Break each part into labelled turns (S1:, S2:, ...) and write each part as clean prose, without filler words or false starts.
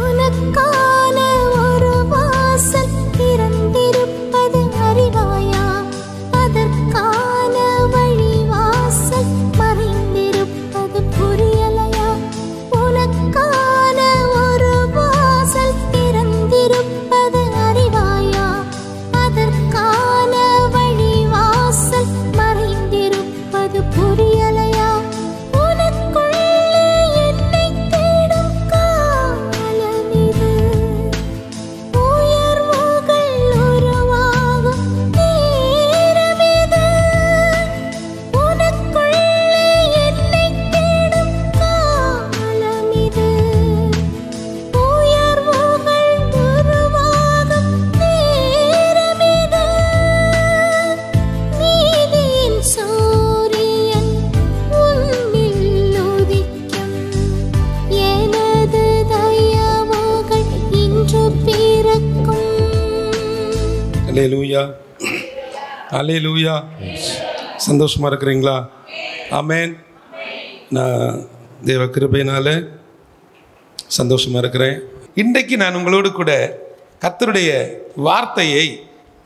S1: உனக்கான ஒரு வாசல் திறந்திருப்பது அறிவாயா? அதற்கான வழி வாசல் மறைந்திருப்பது புரியலையா? உனக்கான ஒரு வாசல் திறந்திருப்பது அறிவாயா? அதற்கான வழி வாசல் மறைந்திருப்பது புரியலையா? உனக்குள்ளே என்னை தேடும் காலம் இது. உயர்வுகள் உருவாகும் நேரம் இது. உனக்குள்ளே என்னை தேடும் காலம் இது. உயர்வுகள் உருவாகும் நேரம் இது. நீதியின் சூரியன் உன்னில் உதிக்கும். எனது தயவுகள் இன்று பிறக்கும்.
S2: அல்லேலூயா, அல்லேலூயா. சந்தோஷமா இருக்கிறீங்களா? ஆமென். நான் தேவ கிருபையினால சந்தோஷமா இருக்கிறேன். இன்றைக்கு நான் உங்களோடு கூட கர்த்தருடைய வார்த்தையை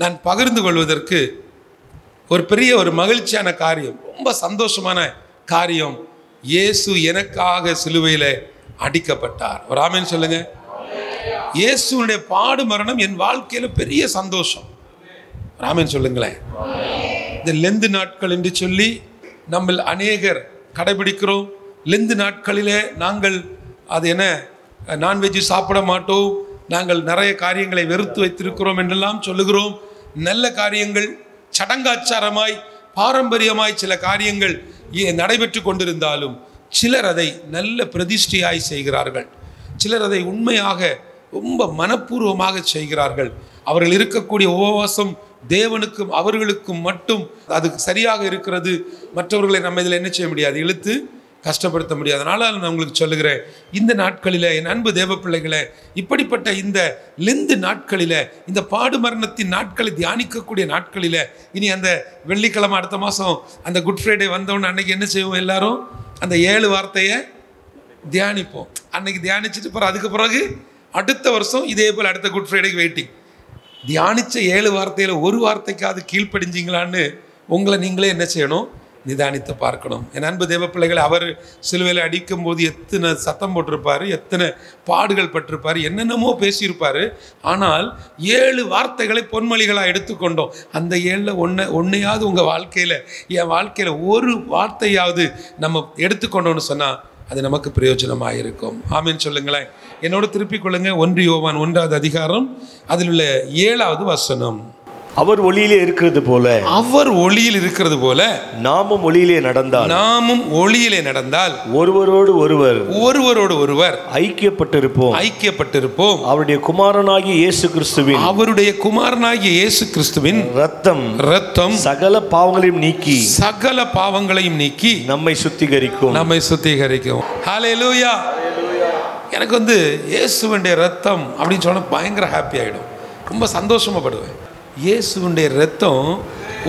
S2: நான் பகிர்ந்து கொள்வதற்கு ஒரு பெரிய ஒரு மகிழ்ச்சியான காரியம், ரொம்ப சந்தோஷமான காரியம். இயேசு எனக்காக சிலுவையில் அடிக்கப்பட்டார். ஒரு ஆமென் சொல்லுங்க. இயேசுனுடைய பாடு மரணம் என் வாழ்க்கையில் பெரிய சந்தோஷம். ஒரு ஆமென் சொல்லுங்களேன். இந்த லெந்து நாட்கள் என்று சொல்லி நம்ம அநேகர் கடைபிடிக்கிறோம். லெந்து நாட்களிலே நாங்கள் அது என்ன நான்வெஜ் சாப்பிட மாட்டோம், நாங்கள் நிறைய காரியங்களை வெறுத்து வைத்திருக்கிறோம் என்றெல்லாம் சொல்லுகிறோம். நல்ல காரியங்கள் சடங்காச்சாரமாய் பாரம்பரியமாய் சில காரியங்கள் நடைபெற்று கொண்டிருந்தாலும் சிலர் அதை நல்ல பிரதிஷ்டையாய் செய்கிறார்கள். சிலர் அதை உண்மையாக ரொம்ப மனப்பூர்வமாக செய்கிறார்கள். அவர்கள் இருக்கக்கூடிய உபவாசம் தேவனுக்கும் அவர்களுக்கும் மட்டும் அது சரியாக இருக்கிறது. மற்றவர்களை நம்ம இதில் என்ன செய்ய முடியாது, இழுத்து கஷ்டப்படுத்த முடியாது. அதனால் நான் உங்களுக்கு சொல்லுகிறேன், இந்த நாட்களில் என் அன்பு தேவ பிள்ளைகளை, இப்படிப்பட்ட இந்த லெந்து நாட்களில், இந்த பாடு மரணத்தின் நாட்களை தியானிக்கக்கூடிய நாட்களில், இனி அந்த வெள்ளிக்கிழமை அடுத்த மாதம் அந்த குட் ஃப்ரைடே வந்தோன்னு அன்னைக்கு என்ன செய்வோம், எல்லாரும் அந்த 7 வார்த்தையை தியானிப்போம். அன்னைக்கு தியானிச்சுட்டு பிறகு அதுக்கு பிறகு அடுத்த வருஷம் இதே போல் அடுத்த குட் ஃப்ரைடேக்கு வெயிட்டிங். தியானித்த 7 வார்த்தையில் ஒரு வார்த்தைக்காவது கீழ்ப்படிஞ்சிங்களான்னு உங்களை நீங்களே என்ன செய்யணும், நிதானித்து பார்க்கணும். என் அன்பு தேவ பிள்ளைகளை, அவர் சிலுவையில் அடிக்கும் போது எத்தனை சத்தம் போட்டிருப்பார், எத்தனை பாடுகள் பட்டிருப்பார், என்னென்னமோ பேசியிருப்பார். ஆனால் 7 வார்த்தைகளை பொன்மொழிகளாக எடுத்துக்கொண்டோம். அந்த 7ல் ஒன்றையாவது உங்கள் வாழ்க்கையில், என் வாழ்க்கையில் ஒரு வார்த்தையாவது நம்ம எடுத்துக்கொண்டோன்னு சொன்னால் அது நமக்கு பிரயோஜனமாக இருக்கும். ஆமென் சொல்லுங்களேன். என்னோட திருப்பிக் கொள்ளுங்க. 1 யோவான் 1வது அதிகாரம் அதில் உள்ள 7வது வசனம்.
S3: அவர் ஒளியிலே இருக்கிறது போல,
S2: அவர் ஒளியில் இருக்கிறது போல
S3: நாமும் ஒளியிலே நடந்தால் ஒருவரோடு ஒருவர் ஐக்கியப்பட்டிருப்போம். அவருடைய குமாரனாகிய இயேசு கிறிஸ்துவின் இரத்தம் சகல பாவங்களையும் நீக்கி நம்மை சுத்திகரிக்கும். ஹல்லேலூயா. எனக்கு இயேசுவினுடைய இரத்தம் அப்படின்னு சொன்னா பயங்கர ஹாப்பி ஆகிடும், ரொம்ப சந்தோஷமாப்படுவேன். இயேசுவினுடைய இரத்தம்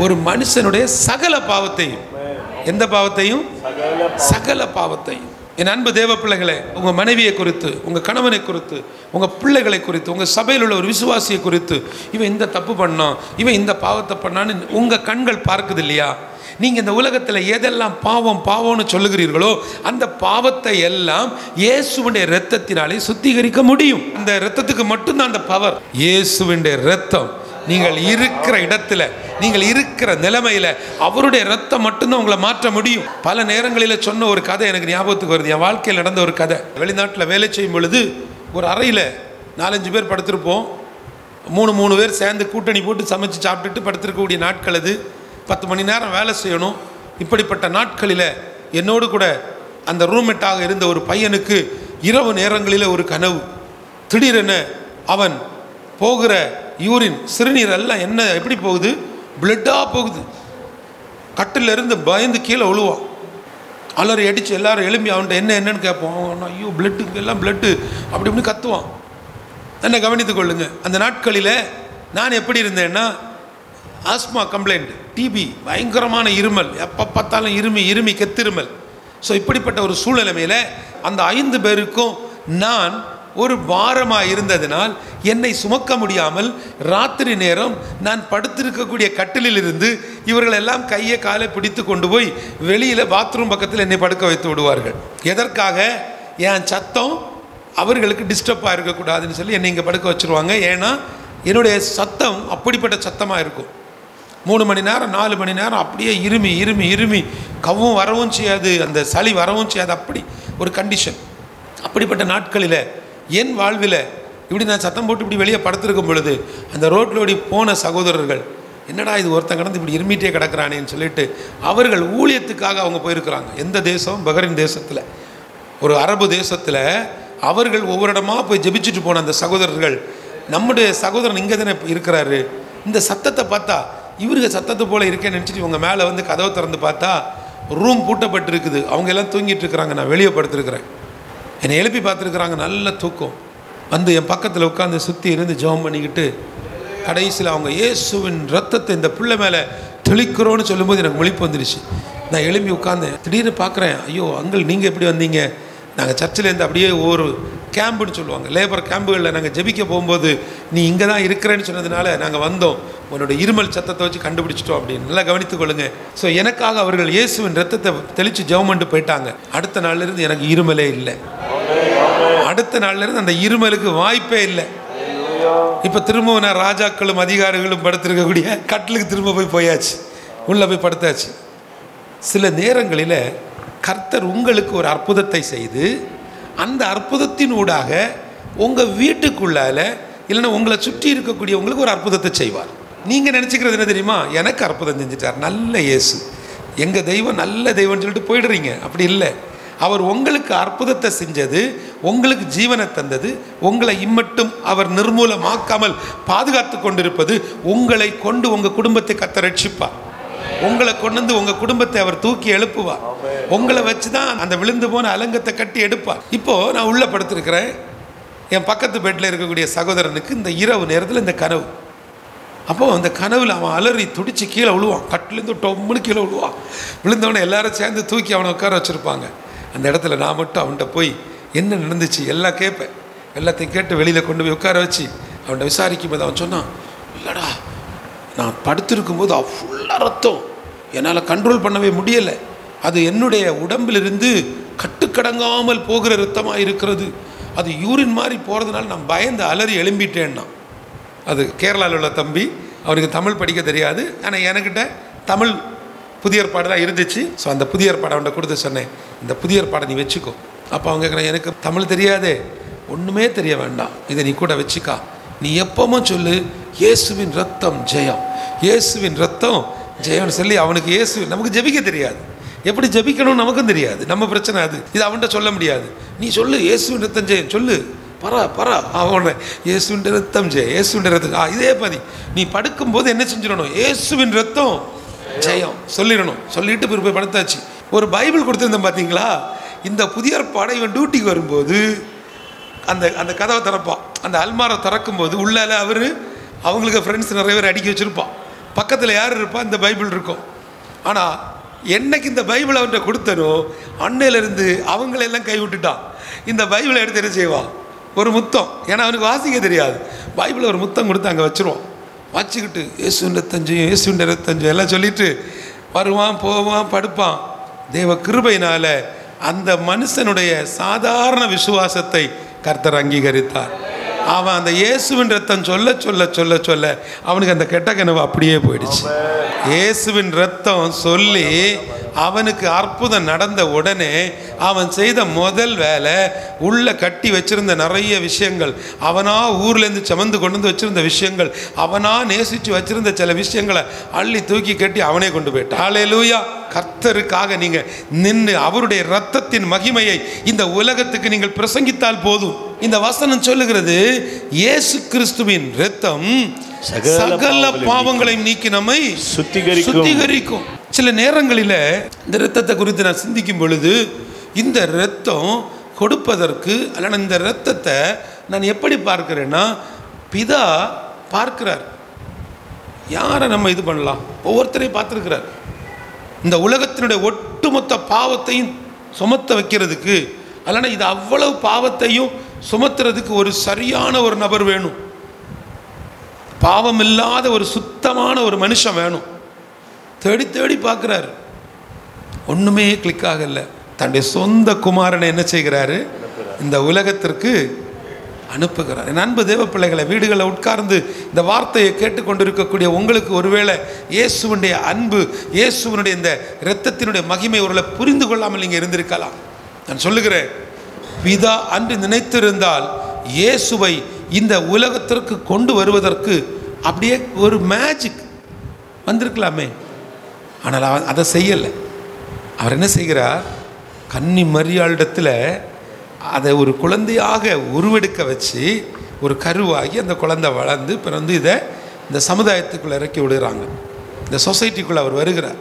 S3: ஒரு மனுஷனுடைய சகல பாவத்தையும், எந்த பாவத்தையும், சகல பாவத்தையும். என் அன்பு தேவ பிள்ளைகளை, உங்கள் மனைவியை குறித்து, உங்கள் கணவனை குறித்து, உங்கள் பிள்ளைகளை குறித்து, உங்கள் சபையில் உள்ள ஒரு விசுவாசியை குறித்து, இவன் இந்த தப்பு பண்ணான், இவன் இந்த பாவத்தை பண்ணான்னு உங்கள் கண்கள் பார்க்குது இல்லையா? நீங்கள் இந்த உலகத்தில் எதெல்லாம் பாவம்னு சொல்லுகிறீர்களோ அந்த பாவத்தை எல்லாம் இயேசுவினுடைய இரத்தத்தினாலே சுத்திகரிக்க முடியும். அந்த இரத்தத்துக்கு மட்டும்தான் அந்த பவர். இயேசுவினுடைய இரத்தம் நீங்கள் இருக்கிற இடத்துல, நீங்கள் இருக்கிற நிலைமையில் அவருடைய இரத்தம் மட்டும்தான் உங்களை மாற்ற முடியும். பல நேரங்களில் சொன்ன ஒரு கதை எனக்கு ஞாபகத்துக்கு வருது. என் வாழ்க்கையில் நடந்த ஒரு கதை. வெளிநாட்டில் வேலை செய்யும் பொழுது ஒரு அறையில் 4-5 பேர் படுத்திருப்போம். 3 பேர் சேர்ந்து கூட்டணி போட்டு சமைச்சு சாப்பிட்டுட்டு படுத்திருக்கக்கூடிய நாட்கள் அது. 10 மணி நேரம் வேலை செய்யணும். இப்படிப்பட்ட நாட்களில் என்னோடு கூட அந்த ரூம்மேட்டாக இருந்த ஒரு பையனுக்கு இரவு நேரங்களில் ஒரு கனவு. திடீரென அவன் போகிற யூரின், சிறுநீர் எல்லாம் என்ன எப்படி போகுது, பிளட்டாக போகுது. கட்டில் இருந்து பயந்து கீழே விழுவான். அலறி அடித்து எல்லாரும் எழும்பி அவன்கிட்ட என்னன்னு கேட்போம். ஐயோ பிளட்டு, எல்லாம் பிளட்டு அப்படி இப்படி கத்துவான். என்ன கவனித்து கொள்ளுங்க. அந்த நாட்களில் நான் எப்படி இருந்தேன்னா, ஆஸ்மா கம்ப்ளைண்ட், டிபி, பயங்கரமான இருமல், எப்போ பார்த்தாலும் இருமி கெத்திருமல். ஸோ இப்படிப்பட்ட ஒரு சூழ்நிலைமையில் அந்த 5 பேருக்கும் நான் ஒரு பாரமாக இருந்ததினால் என்னை சுமக்க முடியாமல் ராத்திரி நேரம் நான் படுத்திருக்கக்கூடிய கட்டிலில் இருந்து இவர்கள் எல்லாம் கையை காலை பிடித்து கொண்டு போய் வெளியில் பாத்ரூம் பக்கத்தில் என்னை படுக்க வைத்து விடுவார்கள். எதற்காக? என் சத்தம் அவர்களுக்கு டிஸ்டர்பாக இருக்கக்கூடாதுன்னு சொல்லி என்னை இங்கே படுக்க வச்சுருவாங்க. ஏன்னா என்னுடைய சத்தம் அப்படிப்பட்ட சத்தமாக இருக்கும். 3 மணி நேரம் 4 மணி நேரம் அப்படியே இருமி இருமி இருமி கவும் வரவும் செய்யாது, அந்த சளி வரவும் செய்யாது, அப்படி ஒரு கண்டிஷன். அப்படிப்பட்ட நாட்களில் என் வாழ்வில் இப்படி நான் சத்தம் போட்டு இப்படி வெளியே படுத்திருக்கும் பொழுது அந்த ரோட்டிலோடி போன சகோதரர்கள், என்னடா இது ஒருத்தன் கடந்து இப்படி இருமிட்டே கிடக்கிறானேன்னு சொல்லிட்டு அவர்கள் ஊழியத்துக்காக அவங்க போயிருக்கிறாங்க. எந்த தேசம்? பஹ்ரைன் தேசத்தில், ஒரு அரபு தேசத்தில் அவர்கள் ஒவ்வொரு இடமா போய் ஜெபிச்சுட்டு போன அந்த சகோதரர்கள், நம்முடைய சகோதரன் இங்கே தானே இருக்கிறாரு, இந்த சத்தத்தை பார்த்தா இவருக்கு சத்தத்தை போல் இருக்கேன்னு நினச்சிட்டு இவங்க மேலே வந்து கதவை திறந்து பார்த்தா ரூம் பூட்டப்பட்டு இருக்குது. அவங்க எல்லாம் தூங்கிட்டு இருக்கிறாங்க, நான் வெளியே படுத்துருக்கிறேன். என்னை எழுப்பி பார்த்துருக்குறாங்க, நல்ல தூக்கம். வந்து என் பக்கத்தில் உட்காந்து சுற்றி இருந்து ஜெபம் பண்ணிக்கிட்டு கடைசியில் அவங்க இயேசுவின் ரத்தத்தை இந்த பிள்ளை மேலே தெளிக்கிறோன்னு சொல்லும்போது எனக்கு முழிப்பு வந்துடுச்சு. நான் எழுப்பி உட்காந்தேன். திடீர்னு பார்க்குறேன், ஐயோ அங்கிள் நீங்கள் எப்படி வந்தீங்க? நாங்கள் சர்ச்சிலேருந்து அப்படியே ஒரு கேம்புன்னு சொல்லுவாங்க, லேபர் கேம்புகளில் நாங்கள் ஜெபிக்க போகும்போது நீ இங்கே தான் இருக்கிறேன்னு சொன்னதுனால நாங்கள் வந்தோம், உன்னோட இருமல் சத்தத்தை வச்சு கண்டுபிடிச்சிட்டோம் அப்படின்னு. நல்லா கவனித்துக் கொள்ளுங்க. ஸோ எனக்காக அவர்கள் இயேசுவின் ரத்தத்தை தெளித்து ஜெபம் பண்ணிட்டு போயிட்டாங்க. அடுத்த நாள்லேருந்து எனக்கு இருமலே இல்லை. அடுத்த நாள்லேருந்து அந்த இருமலுக்கு வாய்ப்பே இல்லை. இப்போ திரும்பவும் நான் ராஜாக்களும் அதிகாரிகளும் படுத்திருக்கக்கூடிய கட்டிலுக்கு திரும்ப போயாச்சு, உள்ளே போய் படுத்தாச்சு. சில நேரங்களில் கர்த்தர் உங்களுக்கு ஒரு அற்புதத்தை செய்து அந்த அற்புதத்தின் ஊடாக உங்கள் வீட்டுக்குள்ளால் இல்லைன்னா உங்களை சுற்றி இருக்கக்கூடியவங்களுக்கு ஒரு அற்புதத்தை செய்வார். நீங்கள் நினச்சிக்கிறது என்ன தெரியுமா? எனக்கு அற்புதம் செஞ்சிட்டார், நல்ல இயேசு, எங்கள் தெய்வம் நல்ல தெய்வம்னு சொல்லிட்டு போயிடுறீங்க. அப்படி இல்லை. அவர் உங்களுக்கு அற்புதத்தை செஞ்சது, உங்களுக்கு ஜீவனை தந்தது, உங்களை இம்மட்டும் அவர் நிர்மூலமாக்காமல் பாதுகாத்து கொண்டிருப்பது, உங்களை கொண்டு உங்கள் குடும்பத்தை கர்த்தர் ரட்சிப்பார். உங்களை கொண்டு வந்து உங்கள் குடும்பத்தை அவர் தூக்கி எழுப்புவார். உங்களை வச்சு தான் அந்த விழுந்து போன அலங்கத்தை கட்டி எடுப்பார். இப்போது நான் உள்ளே படுத்திருக்கிறேன். என் பக்கத்து பெட்டில் இருக்கக்கூடிய சகோதரனுக்கு இந்த இரவு நேரத்தில் இந்த கனவு. அப்போது அந்த கனவில் அவன் அலறி துடித்து கீழே விழுவான். கட்டிலேருந்து டொம்முன்னு கீழே விழுவான். விழுந்தவனை எல்லாரும் சேர்ந்து தூக்கி அவனை உட்கார வச்சுருப்பாங்க. அந்த இடத்துல நான் மட்டும் அவன்கிட்ட போய் என்ன நடந்துச்சு எல்லாம் கேட்பேன். எல்லாத்தையும் கேட்டு வெளியில் கொண்டு போய் உட்கார வச்சு அவன்கிட்ட விசாரிக்கும் போது அவன் சொன்னான், இல்லைடா நான் படுத்திருக்கும்போது ஃபுல்லாக ரத்தம், என்னால் கண்ட்ரோல் பண்ணவே முடியலை, அது என்னுடைய உடம்பிலிருந்து கட்டுக்கடங்காமல் போகிற ரத்தமாக இருக்கிறது, அது யூரின் மாதிரி போகிறதுனால நான் பயந்து அலறி எழும்பிட்டேன்னா. அது கேரளாவில் உள்ள தம்பி, அவருக்கு தமிழ் படிக்க தெரியாது, ஆனால் என்கிட்ட தமிழ் புதிய ஏற்பாடு தான் இருந்துச்சு. ஸோ அந்த புதிய ஏற்பாடு அவன்கிட்ட கொடுத்து சொன்னேன், இந்த புதிய ஏற்பாடை நீ வச்சுக்கோ. அப்போ அவங்க கேட்குறேன், எனக்கு தமிழ் தெரியாதே. ஒன்றுமே தெரிய வேண்டாம், இதை நீ கூட வச்சுக்கா, நீ எப்பவும் சொல்லு இயேசுவின் ரத்தம் ஜெயம், இயேசுவின் ரத்தம் ஜெயம்னு சொல்லி அவனுக்கு இயேசு, நமக்கு ஜெபிக்க தெரியாது, எப்படி ஜெபிக்கணும்னு நமக்கும் தெரியாது, நம்ம பிரச்சனை அது, இது அவன்கிட்ட சொல்ல முடியாது. நீ சொல்லு இயேசுவின் ரத்தம் ஜெயம் சொல்லு, பரா அவன இயேசுவின் ரத்தம் ஜெயம், இயேசுவின் ரத்தம். இதே பதி நீ படுக்கும்போது என்ன செஞ்சிடணும், இயேசுவின் ரத்தம் ஜெயம் சொல்லிடணும். சொல்லிட்டு போய் படுத்தாச்சு. ஒரு பைபிள் கொடுத்துருந்தேன் பார்த்தீங்களா, இந்த புதிய ஏற்பாடை இவன் டியூட்டிக்கு வரும்போது அந்த அந்த கதவை திறப்பான். அந்த அல்மாரை திறக்கும்போது உள்ளால அவர் அவங்களுக்கு ஃப்ரெண்ட்ஸ் நிறைய பேர் அடிக்க வச்சுருப்பான். பக்கத்தில் யார் இருப்பா, இந்த பைபிள் இருக்கும். ஆனால் என்னைக்கு இந்த பைபிளை அவன்கிட்ட கொடுத்தனோ அன்னையிலேருந்து அவங்களெல்லாம் கை விட்டுட்டான். இந்த பைபிளை எடுத்து என்ன செய்வான், ஒரு முத்தம், ஏன்னா அவனுக்கு வாசிக்க தெரியாது, பைபிளை ஒரு முத்தம் கொடுத்து அங்கே வச்சுருவான். வச்சுக்கிட்டு இயேசுவின் ரத்தஞ்சம் இயேசுவின் ரத்தஞ்சம் எல்லாம் சொல்லிட்டு வருவான், போவான், படுப்பான். தேவ கிருபையினால் அந்த மனுஷனுடைய சாதாரண விசுவாசத்தை கர்த்தர் அங்கீகரித்தார். அவன் அந்த இயேசுவின் ரத்தம் சொல்ல சொல்ல சொல்ல சொல்ல அவனுக்கு அந்த கெட்ட கனவு அப்படியே போயிடுச்சு. இயேசுவின் ரத்தம் சொல்லி அவனுக்கு அற்புதம் நடந்த உடனே அவன் செய்த முதல் வேலை, உள்ள கட்டி வச்சிருந்த நிறைய விஷயங்கள், அவனா ஊர்லேருந்து சுமந்து கொண்டு வந்து வச்சிருந்த விஷயங்கள், அவனா நேசித்து வச்சிருந்த சில விஷயங்களை அள்ளி தூக்கி கட்டி அவனே கொண்டு போயிட்டான். ஹல்லேலூயா. கர்த்தருக்காக நீங்கள் நின்று அவருடைய இரத்தத்தின் மகிமையை இந்த உலகத்துக்கு நீங்கள் பிரசங்கித்தால் போதும். இந்த வசனம் சொல்லுகிறது, இயேசு கிறிஸ்துவின் இரத்தம் சகல பாவங்களையும் நீக்கி நம்மை சுத்திகரிக்கும். சில நேரங்களில் இந்த இரத்தத்தை குறித்து நான் சிந்திக்கும் பொழுது, இந்த இரத்தம் கொடுப்பதற்கு அல்லது இந்த இரத்தத்தை நான் எப்படி பார்க்கிறேன்னா, பிதா பார்க்கிறார். யாரை நம்ம இது பண்ணலாம், ஒவ்வொருத்தரையும் பார்த்துருக்கிறார். இந்த உலகத்தினுடைய ஒட்டுமொத்த பாவத்தையும் சுமத்த வைக்கிறதுக்கு அதனால் இது அவ்வளவு பாவத்தையும் சுமத்துறதுக்கு ஒரு சரியான ஒரு நபர் வேணும். பாவம் இல்லாத ஒரு சுத்தமான ஒரு மனுஷன் வேணும். தேடி தேடி பார்க்குறாரு, ஒன்றுமே கிளிக் ஆகலை. தன்னுடைய சொந்த குமாரனை என்ன செய்கிறாரு? இந்த உலகத்திற்கு அனுப்புகிறார். என் அன்பு தேவ பிள்ளைகளை, வீடுகளில் உட்கார்ந்து இந்த வார்த்தையை கேட்டுக்கொண்டிருக்கக்கூடிய உங்களுக்கு ஒருவேளை இயேசுவனுடைய அன்பு, இயேசுவனுடைய இந்த இரத்தத்தினுடைய மகிமை ஒருவேளை புரிந்து கொள்ளாமல் நீங்கள் இருந்திருக்கலாம். நான் சொல்லுகிறேன், பிதா அன்று நினைத்திருந்தால் இயேசுவை இந்த உலகத்திற்கு கொண்டு வருவதற்கு அப்படியே ஒரு மேஜிக் வந்திருக்கலாமே. ஆனால் அதை செய்யலை. அவர் என்ன செய்கிறார்? கன்னி மரியாளிடத்தில் அதை ஒரு குழந்தையாக உருவெடுக்க வச்சு ஒரு கருவாகி அந்த குழந்தை வளர்ந்து பிறந்து இதை இந்த சமுதாயத்துக்குள்ளே இறக்கி விடுறாங்க. இந்த சொசைட்டிக்குள்ளே அவர் வருகிறார்.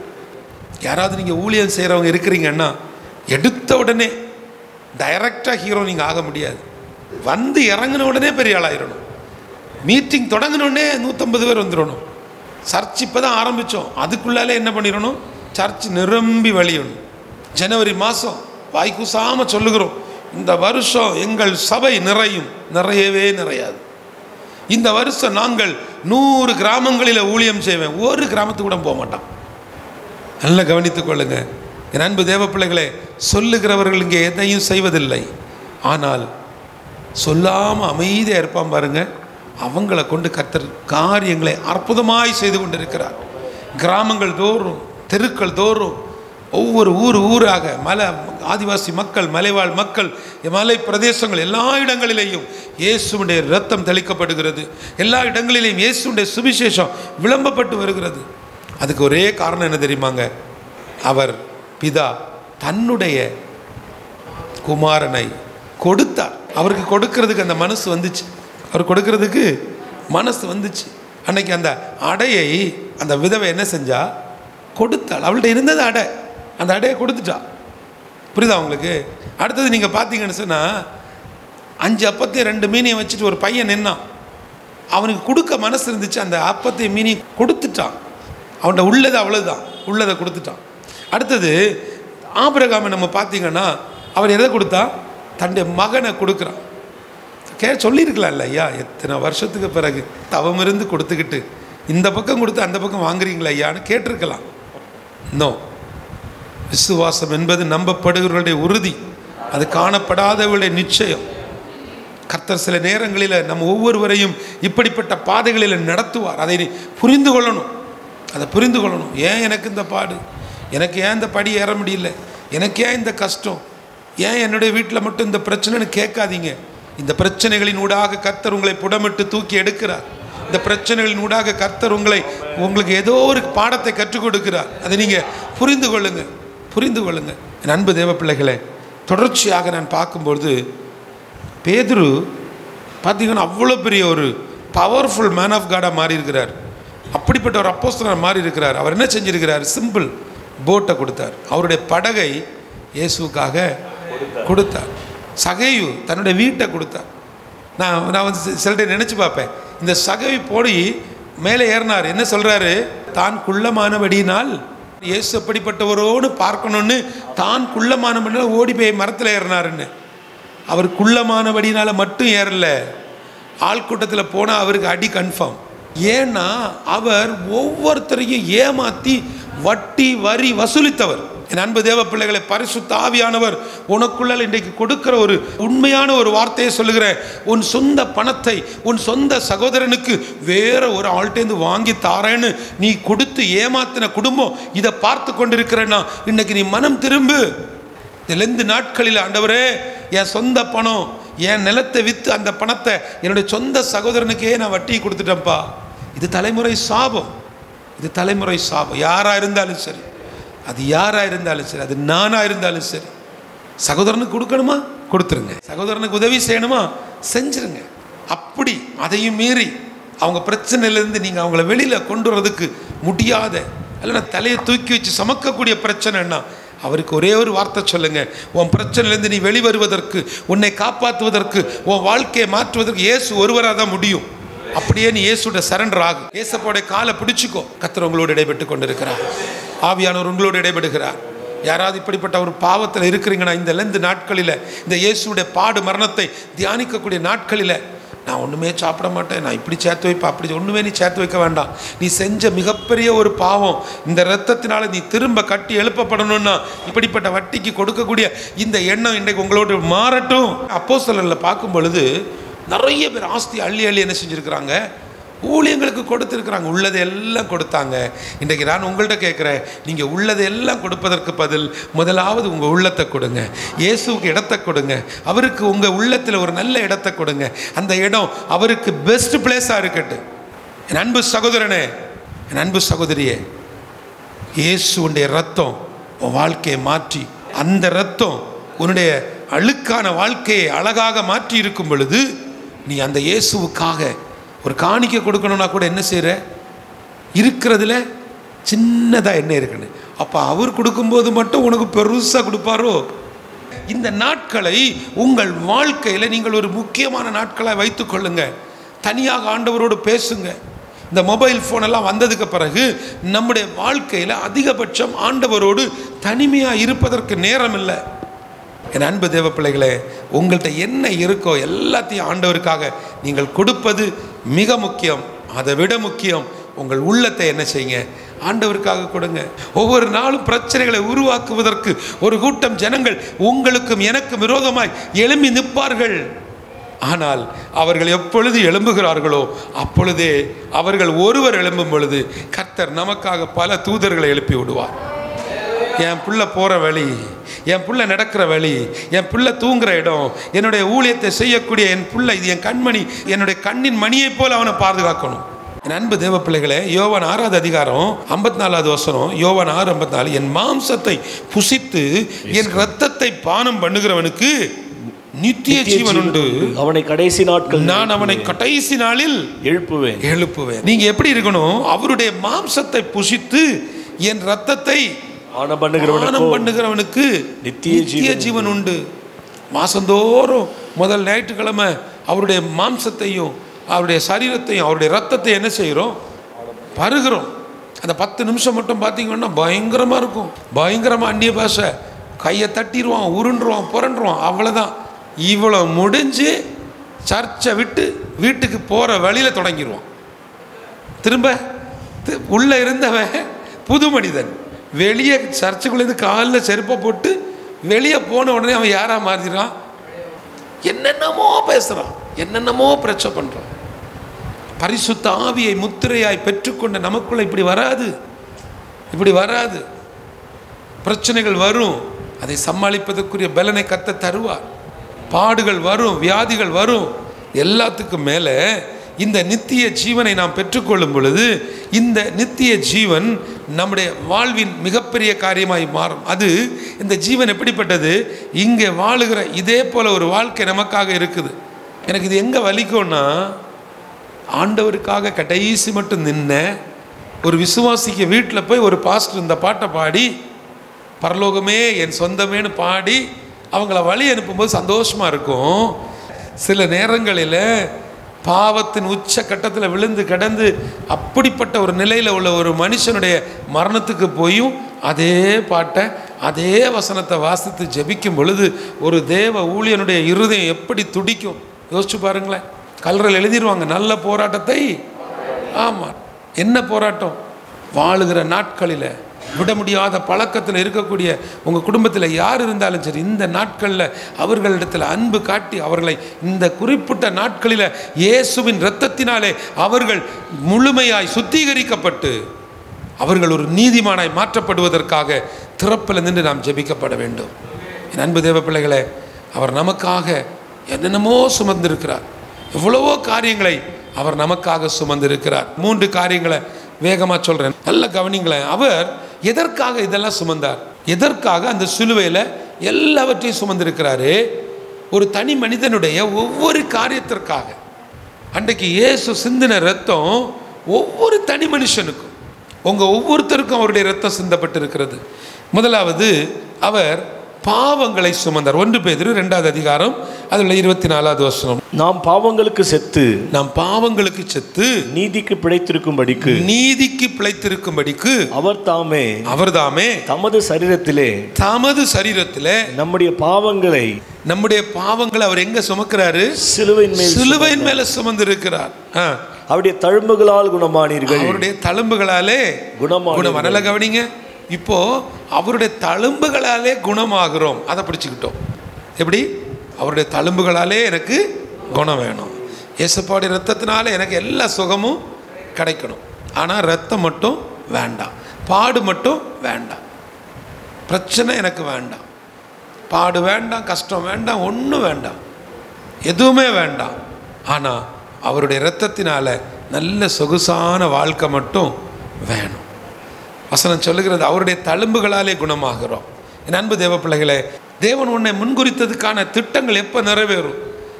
S3: யாராவது நீங்கள் ஊழியம் செய்கிறவங்க இருக்கிறீங்கன்னா எடுத்த உடனே டைரக்டாக ஹீரோ நீங்கள் ஆக முடியாது. வந்து இறங்கின உடனே பெரிய ஆளாயிடணும். மீட்டிங் தொடங்கினோடனே 150 பேர் வந்துடணும். சர்ச் இப்போ தான் ஆரம்பித்தோம், அதுக்குள்ளாலே என்ன பண்ணிடணும்? சர்ச் நிரம்பி வழியணும். ஜனவரி மாதம் வாய்க்கூசாமல் சொல்லுகிறோம், இந்த வருஷம் எங்கள் சபை நிறையும். நிறையவே நிறையாது. இந்த வருஷம் நாங்கள் 100 கிராமங்களில் ஊழியம் செய்வேன். ஒரு கிராமத்துக்கு கூட போக மாட்டான். நல்லா கவனித்துக் கொள்ளுங்க என் அன்பு தேவ பிள்ளைகளே. சொல்லுகிறவர்கள் இங்கே எதையும் செய்வதில்லை, ஆனால் சொல்லாமல் அமைதியாக இருப்பான் பாருங்க, அவங்கள கொண்டு கர்த்தர் காரியங்களை அற்புதமாய் செய்து கொண்டிருக்கிறார். கிராமங்கள் தோறும், தெருக்கள் தோறும், ஒவ்வொரு ஊராக மலை ஆதிவாசி மக்கள், மலைவாழ் மக்கள், மலை பிரதேசங்கள் எல்லா இடங்களிலேயும் இயேசுவுடைய இரத்தம் தெளிக்கப்படுகிறது. எல்லா இடங்களிலேயும் இயேசுவுடைய சுவிசேஷம் விளம்பப்பட்டு வருகிறது. அதுக்கு ஒரே காரணம் என்ன தெரியுமாங்க? அவர் பிதா தன்னுடைய குமாரனை கொடுத்தார். அவருக்கு கொடுக்கிறதுக்கு அந்த மனசு வந்துச்சு. அவர் கொடுக்கிறதுக்கு மனசு வந்துச்சு. அன்னைக்கு அந்த அடையை அந்த விதவை என்ன செஞ்சா? கொடுத்தாள். அவள்கிட்ட இருந்தது அடை, அந்த அடையை கொடுத்துட்டா. புரியுதா உங்களுக்கு? அடுத்தது நீங்கள் பார்த்தீங்கன்னு சொன்னால் 5 அப்பத்தையும் 2 மீனையும் வச்சுட்டு ஒரு பையன் நின்னான். அவனுக்கு கொடுக்க மனசு இருந்துச்சு, அந்த அப்பத்தையும் மீனையும் கொடுத்துட்டான். அவன்கிட்ட உள்ளது அவ்வளோதான், உள்ளதை கொடுத்துட்டான். அடுத்தது ஆபிரகாமை நம்ம பார்த்தீங்கன்னா அவர் எதை கொடுத்தா? தன்னுடைய மகனை கொடுக்குறான். சொல்லியிருக்கலாம்ல, ஐயா எத்தனை வருஷத்துக்கு பிறகு தவம் இருந்து கொடுத்துக்கிட்டு இந்த பக்கம் கொடுத்து அந்த பக்கம் வாங்குறீங்களா ஐயான்னு கேட்டிருக்கலாம். நோ. விசுவாசம் என்பது நம்பப்படுகிறவர்களுடைய உறுதி, அது காணப்படாதவர்களுடைய நிச்சயம். கர்த்தர் சில நேரங்களில் நம்ம ஒவ்வொருவரையும் இப்படிப்பட்ட பாதைகளில் நடத்துவார். அதை புரிந்து கொள்ளணும், அதை புரிந்து கொள்ளணும். ஏன் எனக்கு இந்த பாடு? எனக்கு ஏன் இந்த படி ஏற முடியல? எனக்கு ஏன் இந்த கஷ்டம்? ஏன் என்னுடைய வீட்டில் மட்டும் இந்த பிரச்சனைன்னு கேட்காதீங்க. இந்த பிரச்சனைகளின் ஊடாக கர்த்தர் உங்களை புடமிட்டு தூக்கி எடுக்கிறார். இந்த பிரச்சனைகளின் ஊடாக கர்த்தர் உங்களுக்கு ஏதோ ஒரு பாடத்தை கற்றுக் கொடுக்கிறார். அதை நீங்கள் புரிந்து கொள்ளுங்க, புரிந்து கொள்ளுங்க. என் அன்பு தேவ பிள்ளைகளை, தொடர்ச்சியாக நான் பார்க்கும்பொழுது பேதுரு பார்த்தீங்கன்னா அவ்வளோ பெரிய ஒரு பவர்ஃபுல் மேன் ஆஃப் காடாக மாறி இருக்கிறார். அப்படிப்பட்ட ஒரு அப்போஸ்தலனாக மாறி இருக்கிறார். அவர் என்ன செஞ்சிருக்கிறார்? சிம்பிள் போட்டை கொடுத்தார். அவருடைய படகை இயேசுக்காக கொடுத்தார். சகையு தன்னுடைய வீட்டை கொடுத்தார். நான் வந்து சில டைம் நினச்சி பார்ப்பேன், இந்த சகையு போடி மேலே ஏறினார். என்ன சொல்கிறாரு? தான் குள்ளமானபடியினால் இயேசு அப்படிப்பட்டவரோடு பார்க்கணுன்னு தான் குள்ளமானபடினால் ஓடி போய் மரத்தில் ஏறினாருன்னு. அவர் குள்ளமானபடினால மட்டும் ஏறல, ஆள் கூட்டத்தில் போனால் அவருக்கு அடி கன்ஃபார்ம். ஏன்னா அவர் ஒவ்வொருத்தரையும் ஏமாற்றி வட்டி வரி வசூலித்தவர். என் அன்பு தேவ பிள்ளைகளை, பரிசுத்த ஆவியானவர் உனக்குள்ள இன்றைக்கு கொடுக்கிற ஒரு உண்மையான ஒரு வார்த்தையை சொல்லுகிறேன். உன் சொந்த பணத்தை உன் சொந்த சகோதரனுக்கு வேற ஒரு ஆள்கிட்டேருந்து வாங்கி தாரேன்னு நீ கொடுத்து ஏமாத்தின குடும்பம் இதை பார்த்து கொண்டிருக்கிறேன்னா இன்னைக்கு நீ மனம் திரும்பு. இந்த நாட்களில் ஆண்டவரே, என் சொந்த பணம், என் நிலத்தை விற்று அந்த பணத்தை என்னுடைய சொந்த சகோதரனுக்கே நான் வட்டி கொடுத்துட்டேன்ப்பா. இது தலைமுறை சாபம், இது தலைமுறை சாபம். யாராக இருந்தாலும் சரி, அது யாராக இருந்தாலும் சரி, அது நானாக இருந்தாலும் சரி, சகோதரனுக்கு கொடுக்கணுமா கொடுத்துருங்க, சகோதரனுக்கு உதவி செய்யணுமா செஞ்சுருங்க. அப்படி அதையும் மீறி அவங்க பிரச்சனையிலேருந்து நீங்கள் அவங்கள வெளியில் கொண்டு வரதுக்கு முடியாத, இல்லைன்னா தலையை தூக்கி வச்சு சமக்கக்கூடிய பிரச்சனைன்னா அவருக்கு ஒரே ஒரு வார்த்தை சொல்லுங்க. உன் பிரச்சனையிலேருந்து நீ வெளிவருவதற்கு, உன்னை காப்பாற்றுவதற்கு, உன் வாழ்க்கையை மாற்றுவதற்கு இயேசு ஒருவராக தான் முடியும். அப்படியே நீ இயேசுட சரண்டர் ஆகும். இயேசப்போடைய காலை பிடிச்சிக்கோ. கர்த்தர் உங்களோடு இடைபெட்டு கொண்டிருக்கிறார். ஆவியானவர் உங்களோடு இடைபெடுகிறார். யாராவது இப்படிப்பட்ட ஒரு பாவத்தில் இருக்கிறீங்கன்னா இந்த லெந்து நாட்களில், இந்த இயேசுடைய பாடு மரணத்தை தியானிக்கக்கூடிய நாட்களில், நான் ஒன்றுமே சாப்பிட மாட்டேன், நான் இப்படி சேர்த்து வைப்பேன், அப்படி ஒன்றுமே நீ சேர்த்து வைக்க வேண்டாம், நீ செஞ்ச மிகப்பெரிய ஒரு பாவம், இந்த இரத்தத்தினால நீ திரும்ப கட்டி எழுப்பப்படணும்னா இப்படிப்பட்ட வட்டிக்கு கொடுக்கக்கூடிய இந்த எண்ணம் இன்றைக்கு உங்களோட மாறட்டும். அப்போஸ்தலர்களை பார்க்கும் பொழுது நிறைய பேர் ஆஸ்தி அள்ளி அள்ளி என்ன செஞ்சுருக்கிறாங்க, ஊழியங்களுக்கு கொடுத்துருக்குறாங்க, உள்ளதை எல்லாம் கொடுத்தாங்க. இன்றைக்கு நான் உங்கள்கிட்ட கேட்குறேன், நீங்கள் உள்ளதை எல்லாம் கொடுப்பதற்கு பதில் முதலாவது உங்கள் உள்ளத்தை கொடுங்க, இயேசுவுக்கு இடத்தை கொடுங்க, அவருக்கு உங்கள் உள்ளத்தில் ஒரு நல்ல இடத்தை கொடுங்க, அந்த இடம் அவருக்கு பெஸ்ட் பிளேஸாக இருக்கட்டும். என் அன்பு சகோதரனே, என் அன்பு சகோதரியே, இயேசுடைய ரத்தம் உன் வாழ்க்கையை மாற்றி, அந்த ரத்தம் உன்னுடைய அழுக்கான வாழ்க்கையை அழகாக மாற்றி இருக்கும் பொழுது நீ அந்த இயேசுவுக்காக ஒரு காணிக்க கொடுக்கணும்னா கூட என்ன செய்கிற, இருக்கிறதுல சின்னதாக என்ன இருக்குன்னு. அப்போ அவர் கொடுக்கும்போது மட்டும் உனக்கு பெருசாக கொடுப்பாரோ? இந்த நாட்களை உங்கள் வாழ்க்கையில் நீங்கள் ஒரு முக்கியமான நாட்களாக வைத்து கொள்ளுங்க. தனியாக ஆண்டவரோடு பேசுங்க. இந்த மொபைல் ஃபோனெல்லாம் வந்ததுக்கு பிறகு நம்முடைய வாழ்க்கையில் அதிகபட்சம் ஆண்டவரோடு தனிமையாக இருப்பதற்கு நேரம் இல்லை. என் அன்பு தேவ பிள்ளைகளே, உங்கள்கிட்ட என்ன இருக்கோ எல்லாத்தையும் ஆண்டவருக்காக நீங்கள் கொடுப்பது மிக முக்கியம். அதை விட முக்கியம், உங்கள் உள்ளத்தை என்ன செய்யுங்க, ஆண்டவருக்காக கொடுங்க. ஒவ்வொரு நாளும் பிரச்சனைகளை உருவாக்குவதற்கு ஒரு கூட்டம் ஜனங்கள் உங்களுக்கும் எனக்கும் விரோதமாய் எழும்பி நிற்பார்கள். ஆனால் அவர்கள் எப்பொழுது எழும்புகிறார்களோ அப்பொழுதே அவர்கள் ஒருவர் எழும்பும் பொழுது கர்த்தர் நமக்காக பல தூதர்களை எழுப்பி விடுவார். என் பிள்ளை போகிற வழி, என் பிள்ளை நடக்கிற வழி, என் பிள்ளை தூங்குற இடம், என்னுடைய ஊழியத்தை செய்யக்கூடிய என் பிள்ளை, இது என் கண்மணி, என்னுடைய கண்ணின் மணியை போல் அவனை பாதுகாக்கணும். என் அன்பு தேவ பிள்ளைகளே, யோவான் 6வது அதிகாரம் 54வது வசனம், யோவான் 6:54, என் மாம்சத்தை புசித்து என் இரத்தத்தை பானம் பண்ணுகிறவனுக்கு நித்திய ஜீவன் உண்டு,
S4: அவனை கடைசி நாட்கள்
S3: நான் அவனை கடைசி நாளில் எழுப்புவேன். நீங்க எப்படி இருக்கணும், அவருடைய மாம்சத்தை புசித்து என் இரத்தத்தை பானம் பண்ணுகிறவனுக்கு நித்திய ஜீவன் உண்டு. மாசந்தோறும் முதல் ஞாயிற்றுக்கிழமை அவருடைய மாம்சத்தையும் அவருடைய சரீரத்தையும் அவருடைய ரத்தத்தை என்ன செய்கிறோம், பருகிறோம். அந்த 10 நிமிஷம் மட்டும் பார்த்தீங்கன்னா பயங்கரமாக இருக்கும். பயங்கரமாக அந்நிய பாஷை, கையை தட்டிடுவான், உருண்டுருவான், புரண்டுருவான், அவ்வளோதான். இவ்வளோ முடிஞ்சு சர்ச்சை விட்டு வீட்டுக்கு போகிற வழியில் தொடங்கிடுவான். திரும்ப உள்ளே இருந்தவன் புது மனிதன், வெளியே சர்ச்சுக்குள்ளேருந்து காலில் செருப்பை போட்டு வெளியே போன உடனே அவன் யாராக மாறிடுறான், என்னென்னமோ பேசுகிறான், என்னென்னமோ பிரச்சனை பண்ணுறான். பரிசுத்த ஆவியை முத்திரையாய் பெற்றுக்கொண்ட நமக்குள்ள இப்படி வராது. பிரச்சனைகள் வரும், அதை சமாளிப்பதற்குரிய பலனை கர்த்தர் தருவார். பாடுகள் வரும், வியாதிகள் வரும். எல்லாத்துக்கும் மேலே இந்த நித்திய ஜீவனை நாம் பெற்றுக்கொள்ளும் பொழுது இந்த நித்திய ஜீவன் நம்முடைய வாழ்வின் மிகப்பெரிய காரியமாய் மாறும். அது இந்த ஜீவன் எப்படிப்பட்டது, இங்கே வாழுகிற இதே போல் ஒரு வாழ்க்கை நமக்காக இருக்குது. எனக்கு இது எங்கே வலிக்கும்னா, ஆண்டவருக்காக கடைசி மட்டும் நின்ன ஒரு விசுவாசிக்கு வீட்டில் போய் ஒரு பாஸ்டர் இந்த பாட்டை பாடி பரலோகமே என் சொந்தமேனு பாடி அவங்கள வழி அனுப்பும்போது சந்தோஷமாக இருக்கும். சில நேரங்களில் பாவத்தின் உச்ச கட்டத்தில் விழுந்து கிடந்து அப்படிப்பட்ட ஒரு நிலையில் உள்ள ஒரு மனுஷனுடைய மரணத்துக்கு போயும் அதே பாட்டை அதே வசனத்தை வாசித்து ஜெபிக்கும் பொழுது ஒரு தேவ ஊழியனுடைய இருதயம் எப்படி துடிக்கும் யோசிச்சு பாருங்களேன். கல்லறையில் எழுதிடுவாங்க, நல்ல போராட்டத்தை. ஆமாம், என்ன போராட்டம், வாழுகிற நாட்களில் விட முடியாத பழக்கத்தில் இருக்கக்கூடிய உங்கள் குடும்பத்தில் யார் இருந்தாலும் சரி, இந்த நாட்களில் அவர்களிடத்தில் அன்பு காட்டி அவர்களை இந்த குறிப்பிட்ட நாட்களில் இயேசுவின் இரத்தத்தினாலே அவர்கள் முழுமையாய் சுத்திகரிக்கப்பட்டு அவர்கள் ஒரு நீதிமானாய் மாற்றப்படுவதற்காக திறப்பில் நின்று நாம் ஜெபிக்கப்பட வேண்டும். என் அன்பு தேவ பிள்ளைகளே, அவர் நமக்காக என்னென்னமோ சுமந்திருக்கிறார். எவ்வளவோ காரியங்களை அவர் நமக்காக சுமந்திருக்கிறார். 3 காரியங்களை வேகமாக சொல்கிறேன், நல்ல கவனிங்களேன். அவர் எதற்காக இதெல்லாம் சுமந்தார், எதற்காக அந்த சிலுவையில் எல்லாவற்றையும் சுமந்திருக்கிறாரு? ஒரு தனி மனிதனுடைய ஒவ்வொரு காரியத்திற்காக. அன்றைக்கு இயேசு சிந்தின ரத்தம் ஒவ்வொரு தனி மனுஷனுக்கும், உங்கள் ஒவ்வொருத்தருக்கும் அவருடைய ரத்தம் சிந்தப்பட்டு இருக்கிறது. முதலாவது, அவர் பாவங்களை சுமந்தார். 1 பேதுரு 2வது அதிகாரம் அதுல 24வது வசனம்.
S4: நாம் பாவங்களுக்கு செத்து நீதிக்கு பிழைத்திருக்கும்படிக்கு அவர் தாமே தமது சரீரத்திலே நம்முடைய பாவங்களை அவர் எங்க சுமக்கிறாரு? சிலுவையின் மேல சுமந்து இருக்கிறார். அவருடைய தழும்புகளால் குணமானீர்கள். அவருடைய தழும்புகளாலே குணமான. நல்லா கவனிங்க. இப்போ அவருடைய தழும்புகளாலே குணமாகிறோம். அதை பிடிச்சுக்கிட்டோம். எப்படி? அவருடைய தழும்புகளாலே எனக்கு குணம் வேணும். இயேசுவோடைய ரத்தத்தினால எனக்கு எல்லா சுகமும் கிடைக்கணும். ஆனால் ரத்தம் மட்டும் வேண்டாம், பாடு மட்டும் வேண்டாம், பிரச்சனை எனக்கு வேண்டாம், பாடு வேண்டாம், கஷ்டம் வேண்டாம், ஒன்றும் வேண்டாம், எதுவுமே வேண்டாம். ஆனால் அவருடைய இரத்தத்தினால நல்ல சொகுசான வாழ்க்கை மட்டும் வேணும். வசனம் சொல்லுகிறது அவருடைய தழும்புகளாலே குணமாகிறோம். என் அன்பு தேவ பிள்ளைகளே, தேவன் உன்னை முன்குறித்ததுக்கான திட்டங்கள் எப்போ நிறைவேறும்?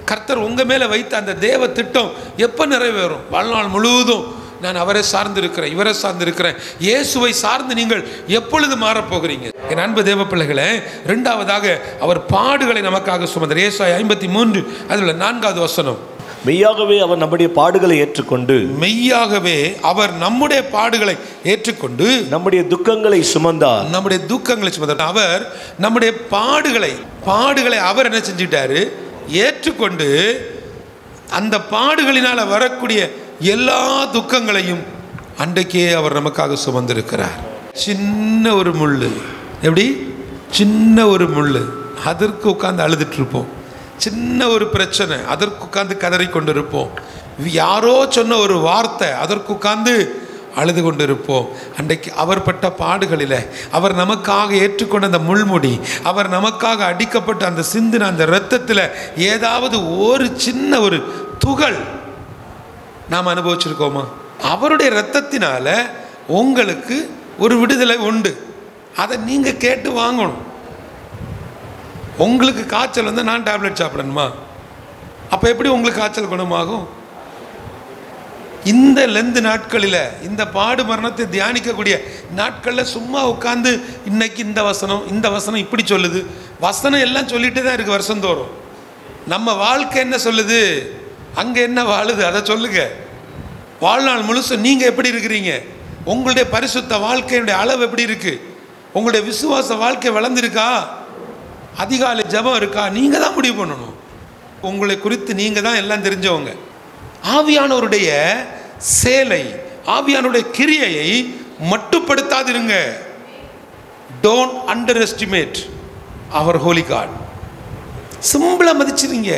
S4: கர்த்தர் உங்கள் மேலே வைத்த அந்த தேவ திட்டம் எப்போ நிறைவேறும்? வாழ்நாள் முழுவதும் நான் அவரை சார்ந்திருக்கிறேன், இவரை சார்ந்திருக்கிறேன், இயேசுவை சார்ந்து நீங்கள் எப்பொழுது மாறப்போகிறீங்க? என் அன்பு தேவ பிள்ளைகளே, 2வதாக அவர் பாடுகளை நமக்காக சுமந்தார். ஏசாயா 53 அதில் 4வது வசனம். மெய்யாகவே அவர் நம்முடைய பாடுகளை ஏற்றுக்கொண்டு நம்முடைய துக்கங்களை சுமந்தார். அவர் நம்முடைய பாடுகளை அவர் என்ன செஞ்சிட்டாரு? ஏற்றுக்கொண்டு அந்த பாடுகளினால் வரக்கூடிய எல்லா துக்கங்களையும் அன்றைக்கே அவர் நமக்காக சுமந்திருக்கிறார். சின்ன ஒரு முள்ளு, எப்படி சின்ன ஒரு முள்ளு, அதற்கு உட்கார்ந்து அழுதுட்டு இருப்போம். சின்ன ஒரு பிரச்சனை, அதற்கு உட்கார்ந்து கதறி கொண்டிருப்போம். யாரோ சொன்ன ஒரு வார்த்தை, அதற்கு உட்கார்ந்து அழுது கொண்டிருப்போம். அன்றைக்கு அவர் பட்ட பாடுகளில், அவர் நமக்காக ஏற்றுக்கொண்ட அந்த முள்முடி, அவர் நமக்காக அடிக்கப்பட்ட அந்த சிந்தின அந்த இரத்தத்தில் ஏதாவது ஒரு சின்ன ஒரு துகள் நாம் அனுபவிச்சிருக்கோமா? அவருடைய இரத்தத்தினால உங்களுக்கு ஒரு விடுதலை உண்டு. அதை நீங்கள் கேட்டு வாங்கணும். உங்களுக்கு காய்ச்சல் வந்து நான் டேப்லெட் சாப்பிடணுமா? அப்போ எப்படி உங்களுக்கு காய்ச்சல் குணமாகும்? இந்த லெந்து நாட்களில், இந்த பாடு மரணத்தை தியானிக்கக்கூடிய நாட்களில் சும்மா உட்காந்து இன்னைக்கு இந்த வசனம் இப்படி சொல்லுது, வசனம் எல்லாம் சொல்லிட்டு தான் இருக்குது வருஷந்தோறும். நம்ம வாழ்க்கை என்ன சொல்லுது, அங்கே என்ன வாழுது, அதை சொல்லுங்க. வாழ்நாள் முழுசு நீங்கள் எப்படி இருக்கிறீங்க? உங்களுடைய பரிசுத்த வாழ்க்கையுடைய அளவு எப்படி இருக்கு? உங்களுடைய விசுவாச வாழ்க்கை வளர்ந்துருக்கா? அதிகாலை ஜபம் இருக்கா? நீங்கள் தான் முடிவு பண்ணணும். உங்களை குறித்து நீங்கள் தான் எல்லாம் தெரிஞ்சவங்க. ஆவியானவருடைய சேலை, ஆவியானவருடைய கிரியையை மட்டுப்படுத்தாதிருங்க. Don't underestimate our holy God. சிம்பிளா மதிச்சிருங்க.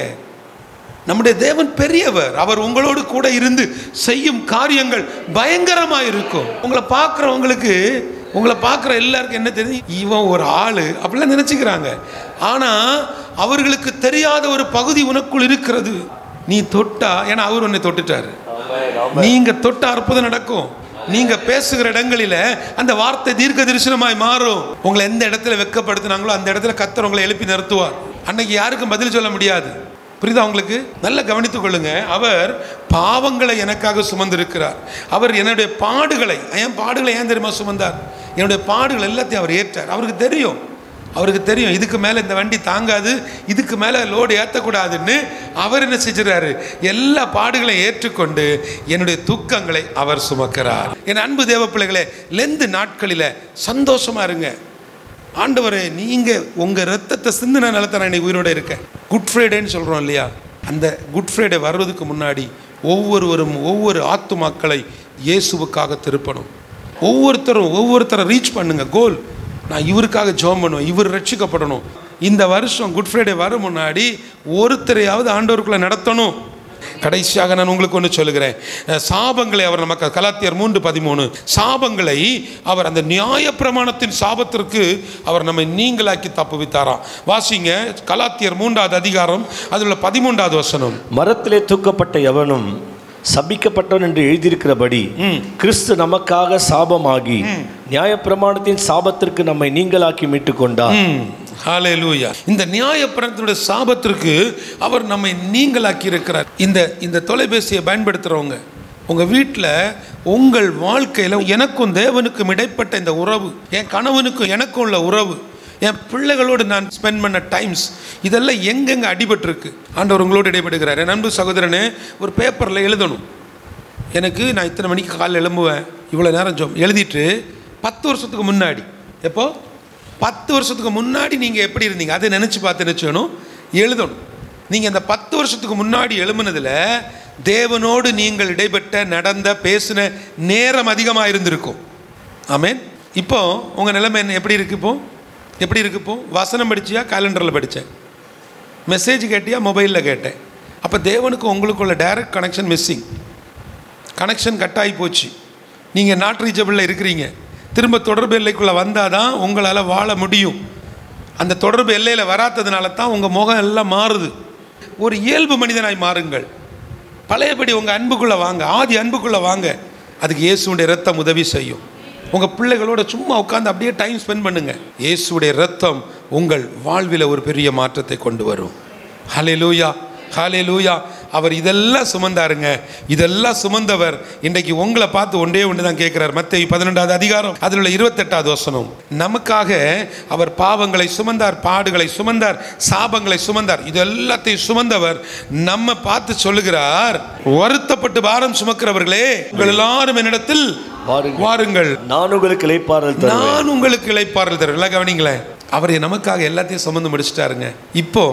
S4: நம்முடைய தேவன் பெரியவர். அவர் உங்களோடு கூட இருந்து செய்யும் காரியங்கள் பயங்கரமாக இருக்கும். உங்களை பார்க்குற எல்லாருக்கும் என்ன தெரியும்? இவன் ஒரு ஆளு அப்படிலாம் நினைச்சுக்கிறாங்க. ஆனால் அவர்களுக்கு தெரியாத ஒரு பகுதி உனக்குள் இருக்கிறது. நீ தொட்டா, ஏன்னா அவர் உன்னை தொட்டுட்டாரு, நீங்க தொட்ட அற்புதம் நடக்கும். நீங்க பேசுகிற இடங்களில அந்த வார்த்தை தீர்க்க தரிசனமாய் மாறும். உங்களை எந்த இடத்துல வெட்கப்படுத்தினாங்களோ அந்த இடத்துல கர்த்தர் உங்களை எழுப்பி நிறுத்துவார். அன்னைக்கு யாருக்கும் பதில் சொல்ல முடியாது. புரியுதா உங்களுக்கு? நல்ல கவனித்துக் கொள்ளுங்க. அவர் பாவங்களை எனக்காக சுமந்திருக்கிறார். அவர் என்னுடைய பாடுகளை, ஏன் தெரியுமா சுமந்தார்? என்னுடைய பாடுகள் எல்லாத்தையும் அவர் ஏற்றார். அவருக்கு தெரியும் இதுக்கு மேலே இந்த வண்டி தாங்காது, இதுக்கு மேலே லோடு ஏற்றக்கூடாதுன்னு அவர் என்ன செஞ்சுறாரு? எல்லா பாடுகளையும் ஏற்றுக்கொண்டு என்னுடைய துக்கங்களை அவர் சுமக்கிறார். என் அன்பு தேவ பிள்ளைகளே, லெந்து நாட்களில் சந்தோஷமா இருங்க. ஆண்டவரே, நீங்கள் உங்கள் ரத்தத்தை சிந்தின நிலத்தை நான் இன்னைக்கு உயிரோடு இருக்கேன். குட் ஃப்ரைடேன்னு சொல்கிறோம் இல்லையா? அந்த குட் ஃப்ரைடே வர்றதுக்கு முன்னாடி ஒவ்வொருவரும் ஒவ்வொரு ஆத்துமாக்களை இயேசுவுக்காக திருப்பணும். ஒவ்வொருத்தரை ரீச் பண்ணுங்க. கோல், நான் இவருக்காக ஜெபம் பண்ணுவேன், இவர் ரட்சிக்கப்படணும். இந்த வருஷம் குட் ஃப்ரைடே வர முன்னாடி ஒருத்தரையாவது ஆண்டவருக்குள்ளே நடத்தணும். கடைசியாக நான் உங்களுக்கு ஒன்று சொல்லுகிறேன். சாபங்களை அவர் நமக்கு, கலாத்தியர் 3:13, சாபங்களை அவர் அந்த நியாயப்பிரமாணத்தின் சாபத்திற்கு அவர் நம்மை நீங்களாக்கி தப்புவித்தாராம். வாசிங்க கலாத்தியர் 3வது அதிகாரம் அதில் 13வது வசனம். மரத்திலே தூக்கப்பட்ட எவனும் சபிக்கப்பட்டவன் என்று எழுதியிருக்கிறபடி கிறிஸ்து நமக்காக சாபமாகி நியாயப்பிரமாணத்தின் சாபத்திற்கு நம்மை நீங்களாக்கி மீட்டுக் கொண்டார். ஹல்லேலூயா. இந்த நியாயப்பிரமாணத்தினுடைய சாபத்திற்கு அவர் நம்மை நீங்களாக்கி இருக்கிறார். இந்த தொலைபேசியை பயன்படுத்துகிறவங்க, உங்கள் வீட்டில், உங்கள் வாழ்க்கையில் எனக்கும் தேவனுக்கும் இடைப்பட்ட இந்த உறவு, என் கணவனுக்கும் எனக்கும் உள்ள உறவு,
S3: என் பிள்ளைகளோடு நான் ஸ்பெண்ட் பண்ண டைம்ஸ், இதெல்லாம் எங்கெங்கே அடிபட்டிருக்கு. ஆண்டவர் உங்களோடு இடைபடுகிறார். என் அன்பு சகோதரனே, ஒரு பேப்பரில் எழுதணும், எனக்கு நான் இத்தனை மணிக்கு காலையில் எழும்புவேன், இவ்வளோ நேரம் எழுதிட்டு 10 வருஷத்துக்கு முன்னாடி, எப்போ 10 வருஷத்துக்கு முன்னாடி நீங்கள் எப்படி இருந்தீங்க அதை நினச்சி பார்த்து வேணும் எழுதணும். நீங்கள் அந்த 10 வருஷத்துக்கு முன்னாடி எழும்புனதில் தேவனோடு நீங்கள் இடைப்பட்ட நடந்த பேசின நேரம் அதிகமாக இருந்திருக்கும். ஆமேன். இப்போ உங்கள் நிலைமை என்ன எப்படி இருக்கு? எப்படி இருக்கு? வசனம் படிச்சியா, கேலண்டரில் படித்தேன், மெசேஜ் கேட்டியா, மொபைலில் கேட்டேன். அப்போ தேவனுக்கு உங்களுக்குள்ள direct connection missing, connection cut ஆகி போச்சு. நீங்கள் நாட் ரீச்சபிளில் இருக்கிறீங்க. திரும்ப தொடர்பு எல்லைக்குள்ளே வந்தால் தான் உங்களால் வாழ முடியும். அந்த தொடர்பு எல்லையில் வராததுனால தான் உங்கள் முகம் எல்லாம் மாறுது. ஒரு இயல்பு மனிதனாய் மாறுங்கள். பழையபடி உங்கள் அன்புக்குள்ளே வாங்க, ஆதி அன்புக்குள்ளே வாங்க. அதுக்கு இயேசுடைய இரத்தம் உதவி செய்யும். உங்கள் பிள்ளைகளோட சும்மா உட்காந்து அப்படியே டைம் ஸ்பெண்ட் பண்ணுங்கள். இயேசுடைய இரத்தம் உங்கள் வாழ்வில் ஒரு பெரிய மாற்றத்தை கொண்டு வரும். ஹல்லேலூயா, ஹல்லேலூயா. அவர் இதெல்லாம் சுமந்தாருங்க. இதெல்லாம் சுமந்தவர் இன்றைக்கு உங்களை பார்த்து ஒன்றே ஒன்று தான் கேட்குறார். மத்தேயு 12வது அதிகாரம் அதில் உள்ள 28வது வசனம். நமக்காக அவர் பாவங்களை சுமந்தார், பாடுகளை சுமந்தார், சாபங்களை சுமந்தார். இது எல்லாத்தையும் சுமந்தவர் நம்ம பார்த்து சொல்லுகிறார், வருத்தப்பட்டு பாரம் சுமக்கிறவர்களே உங்கள் எல்லாரும் என்னிடத்தில் வாருங்கள், நான் உங்களுக்கு இளைப்பாறுதல் தருவேன். கவனிங்களேன், அவர் நமக்காக எல்லாத்தையும் சுமந்து முடிச்சிட்டாருங்க. இப்போ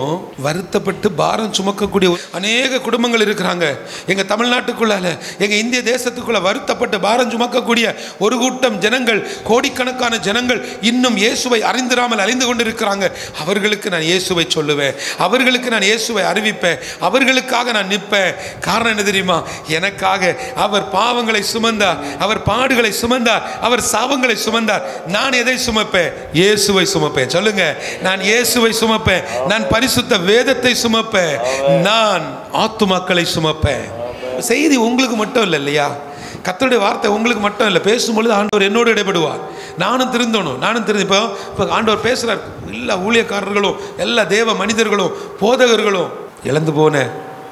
S3: வருத்தப்பட்டு பாரம் சுமக்கக்கூடிய அநேக குடும்பங்கள் இருக்கிறாங்க. எங்க தமிழ்நாட்டுக்குள்ளால, எங்க இந்திய தேசத்துக்குள்ள வருத்தப்பட்டு பாரம் சுமக்கக்கூடிய ஒரு கூட்டம் ஜனங்கள், கோடிக்கணக்கான ஜனங்கள் இன்னும் இயேசுவை அறிந்திராமல் அழிந்து கொண்டு இருக்கிறாங்க. அவர்களுக்கு நான் இயேசுவை சொல்லுவேன், அவர்களுக்கு நான் இயேசுவை அறிவிப்பேன், அவர்களுக்காக நான் நிற்பேன். காரணம் என்ன தெரியுமா? எனக்காக அவர் பாவங்களை சுமந்தார், அவர் பாடுகளை சுமந்தார், அவர் சாபங்களை சுமந்தார். நான் எதை சுமப்பேன்? இயேசுவை சுமப்பேன். சொல்லுங்க, நான் இயேசுவை சுமப்பேன், நான் பரிசுத்த வேதத்தை சுமப்பேன், நான் ஆத்துமாக்களை சுமப்பேன். செய்தி உங்களுக்கு மட்டும் இல்லை இல்லையா? கர்த்தருடைய வார்த்தை உங்களுக்கு மட்டும் இல்லை. பேசும்பொழுது ஆண்டவர் என்னோடு இடைபடுவார். நானும் திருந்தணும், இப்போ ஆண்டவர் பேசுகிறார். எல்லா ஊழியக்காரர்களும், எல்லா தேவ மனிதர்களும், போதகர்களும் இழந்து போன,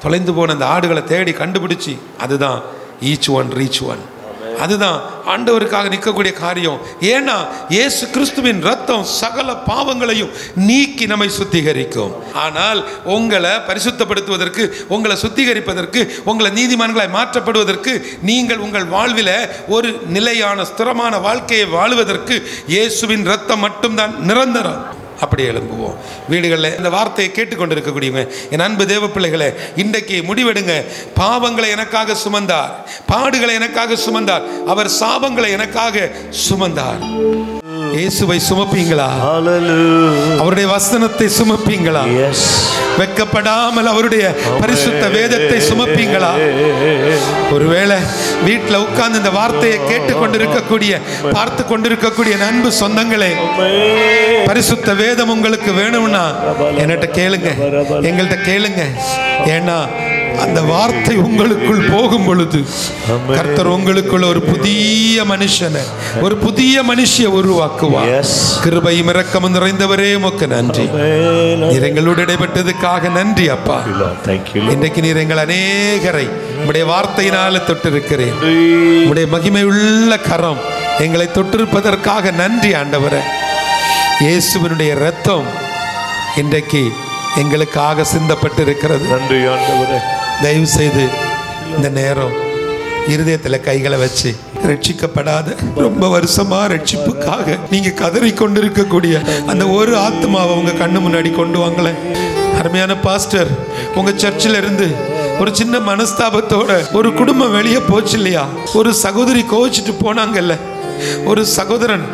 S3: தொலைந்து போன அந்த ஆடுகளை தேடி கண்டுபிடிச்சி, அதுதான் ஈச் ஒன் ரீச் ஒன். அதுதான் ஆண்டவருக்காக நிற்கக்கூடிய காரியம். ஏன்னா இயேசு கிறிஸ்துவின் ரத்தம் சகல பாவங்களையும் நீக்கி நம்மை சுத்திகரிக்கும். ஆனால் உங்களை பரிசுத்தப்படுத்துவதற்கு, உங்களை சுத்திகரிப்பதற்கு, உங்களை நீதிமான்களாய் மாற்றப்படுவதற்கு, நீங்கள் உங்கள் வாழ்வில் ஒரு நிலையான ஸ்திரமான வாழ்க்கையை வாழுவதற்கு இயேசுவின் ரத்தம் மட்டும்தான் நிரந்தரம். அப்படி எழும்புவோம். வீடுகளில் இந்த வார்த்தையை கேட்டுக்கொண்டிருக்கக்கூடியவங்க, என் அன்பு தேவ பிள்ளைகளை, இன்றைக்கு முடிவெடுங்க. பாவங்களை எனக்காக சுமந்தார், பாடுகளை எனக்காக சுமந்தார், அவர் சாபங்களை எனக்காக சுமந்தார். இயேசுவை சுமப்பீங்களா? அவருடைய வசனத்தை சுமப்பீங்களா? வெட்கப்படாமல் அவருடைய பரிசுத்த வேதத்தை சுமப்பீங்களா? ஒருவேளை வீட்டில் உட்கார்ந்து இந்த வார்த்தையை கேட்டுக்கொண்டிருக்கக்கூடிய, பார்த்து கொண்டிருக்கக்கூடிய அன்பு சொந்தங்களே, பரிசுத்த வேதம் உங்களுக்கு வேணும்னா என்கிட்ட கேளுங்க, எங்கள்கிட்ட கேளுங்க. ஏன்னா அந்த வார்த்தை உங்களுக்குள் போகும் பொழுது கர்த்தர் உங்களுக்குள்ள ஒரு புதிய மனுஷனை, ஒரு புதிய மனுஷியை உருவாக்குவார். கிருபையும் இரக்கமும் நிறைந்தவரே உமக்கு நன்றி. நீர் எங்களோடு இடைப்பட்டதுக்காக நன்றி அப்பா. இன்றைக்கு நீர் எங்கள் அநேகரை உம்முடைய வார்த்தையினால தொட்டிருக்கிறேன். உம்முடைய மகிமை உள்ள கரம் எங்களை தொட்டிருப்பதற்காக நன்றி ஆண்டவரே. இயேசுவினுடைய இரத்தம் இன்றைக்கு எங்களுக்காக சிந்தப்பட்டிருக்கிறது. நன்றி ஆண்டவரே. தயவு செய்து இந்த நேரம் இருதயத்தில் கைகளை வச்சு, ரட்சிக்கப்படாத, ரொம்ப வருஷமா ரட்சிப்புக்காக நீங்க கதறி கொண்டிருக்கக்கூடிய அந்த ஒரு ஆத்மாவை உங்க கண்ணு முன்னாடி கொண்டு வாங்களேன். அருமையான பாஸ்டர், உங்க சர்ச்சில் இருந்து ஒரு சின்ன மனஸ்தாபத்தோட ஒரு குடும்பம் வெளியே போச்சு இல்லையா? ஒரு சகோதரி கோவிச்சுட்டு போனாங்கல்ல, ஒரு சகோதரன்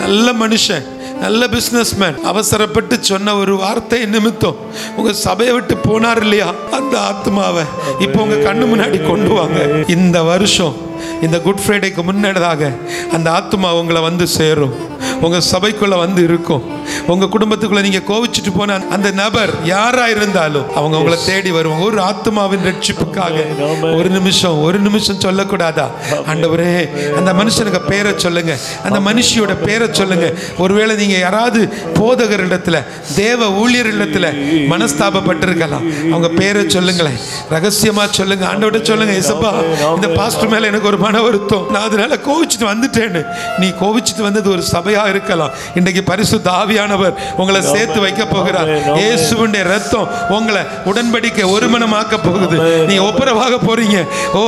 S3: நல்ல மனுஷன், நல்ல பிஸ்னஸ்மேன், அவசரப்பட்டு சொன்ன ஒரு வார்த்தை நிமித்தம் உங்க சபையை விட்டு போனார் இல்லையா? அந்த ஆத்மாவை இப்போ உங்க கண்ணு முன்னாடி கொண்டு வாங்க. இந்த வருஷம் இந்த குட் ஃப்ரைடேக்கு முன்னதாக அந்த ஆத்மா உங்களை வந்து சேரும், உங்க சபைக்குள்ள வந்து இருக்கும். உங்க குடும்பத்துக்குள்ள நீங்க கோவிச்சுட்டு போன அந்த நபர் யாரா இருந்தாலும் அவங்க உங்களை தேடி வருவாங்க. ஒரு ஆத்மாவின் ரட்சிப்புக்காக ஒரு நிமிஷம் சொல்லக்கூடாதா? ஆண்டவரே, அந்த மனுஷனுக்கு பேரை சொல்லுங்க, அந்த மனுஷியோட பேரை சொல்லுங்க. ஒருவேளை நீங்க யாராவது போதகரிடத்துல, தேவ ஊழியரிடத்துல மனஸ்தாபப்பட்டிருக்கலாம், அவங்க பேரை சொல்லுங்களேன், ரகசியமா சொல்லுங்க. ஆண்டவர்கிட்ட சொல்லுங்க, ஏசப்பா, இந்த பாஸ்டர் மேல எனக்கு ஒரு மன வருத்தம், நான் அதனால கோவிச்சுட்டு வந்துட்டேன்னு. நீ கோவிச்சுட்டு வந்தது ஒரு சபையா இருக்கலாம். இன்றைக்கு பரிசுத்த ஆவியான ஆவியானவர் உங்களை சேர்த்து வைக்க போகிறார். இயேசுவின் ரத்தம் உங்களை உடன்படிக்கை ஒருமனமாக்க போகுது. நீங்க ஒப்புரவாக போறீங்க. ஓ,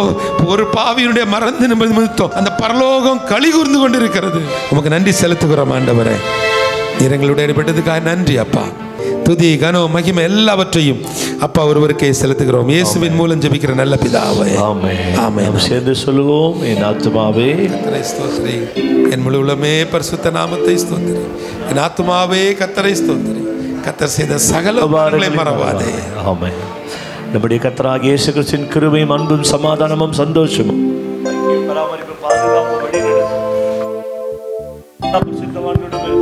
S3: ஒரு பாவியினுடைய மறந்து நிமித்தம் அந்த பரலோகம் களி கூர்ந்து கொண்டிருக்கிறது. உமக்கு நன்றி செலுத்துகிறோம் ஆண்டவரே. எங்களுடைய இடைப்பட்டதுக்காக நன்றி அப்பா. துதி கனம் மகிமை எல்லாவற்றையும் அப்பா ஒருவருக்கே செலுத்துகிறோம். இயேசுவின் மூலம் ஜெபிக்கிற நல்ல பிதாவே, ஆமென். ஆமென். சேர்ந்து சொல்லுவோம். என் ஆத்துமாவே கர்த்தரை ஸ்தோத்திரி, என் முழு உள்ளமே பரிசுத்த நாமத்தை ஸ்தோத்திரி. என் ஆத்துமாவே கர்த்தரை ஸ்தோத்திரி, கர்த்தர் செய்த சகல உபகாரங்களை மறவாதே. ஆமென். நம்முடைய கர்த்தராகிய இயேசு கிறிஸ்துவின் கிருபையும் அன்பும் சமாதானமும் சந்தோஷமும் பராமரிப்பு பாதுகாப்பு வழிநடத்தும்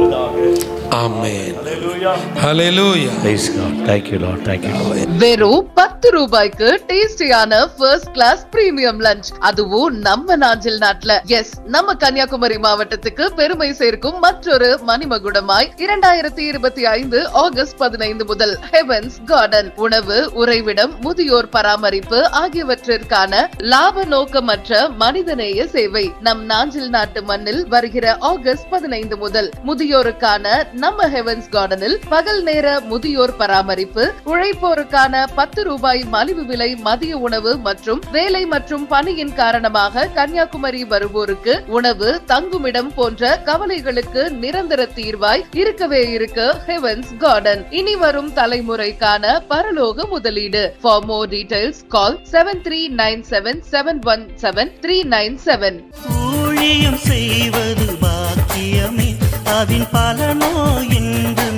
S3: ஆமென். ஹalleluya. ஹalleluya. Praise God. Thank you Lord. Thank you Lord.
S5: வெறும் 10 ரூபாய்க்கு டேஸ்டியான ஃபர்ஸ்ட் கிளாஸ் பிரீமியம் லஞ்ச், அதுவும் நம்ம நாஞ்சில் நாட்டுல. எஸ், நம்ம கன்னியாகுமரி மாவட்டத்துக்கு பெருமை சேர்க்கும் மற்றொரு மணிமகுடமாய் 2025 ஆகஸ்ட் 15 முதல் ஹெவன்ஸ் கார்டன் உணவு, உறைவிடம், முதியோர் பராமரிப்பு ஆகியவற்றிற்கான லாப நோக்கமற்ற மனிதநேய சேவை நம் நாஞ்சில் நாட்டு மண்ணில் வருகிற ஆகஸ்ட் 15 முதல் முதியோருக்கான நம்ம ஹெவன்ஸ் கார்டனில் பகல் நேர முதியோர் பராமரிப்பு, உழைப்போருக்கான 10 ரூபாய் மலிவு விலை மதிய உணவு மற்றும் வேலை மற்றும் பணியின் காரணமாக கன்னியாகுமரி வருவோருக்கு உணவு, தங்குமிடம் போன்ற கவலைகளுக்கு நிரந்தர தீர்வாய் இருக்கவே இருக்கு ஹெவன்ஸ் கார்டன். இனி வரும் தலைமுறைக்கான பரலோக முதலீடு. ஃபார் மோர் டீடைல்ஸ் கால் 7397717397.
S6: ஊழியம் செய்வது பாக்கியமே, அதன் பலனோ என்று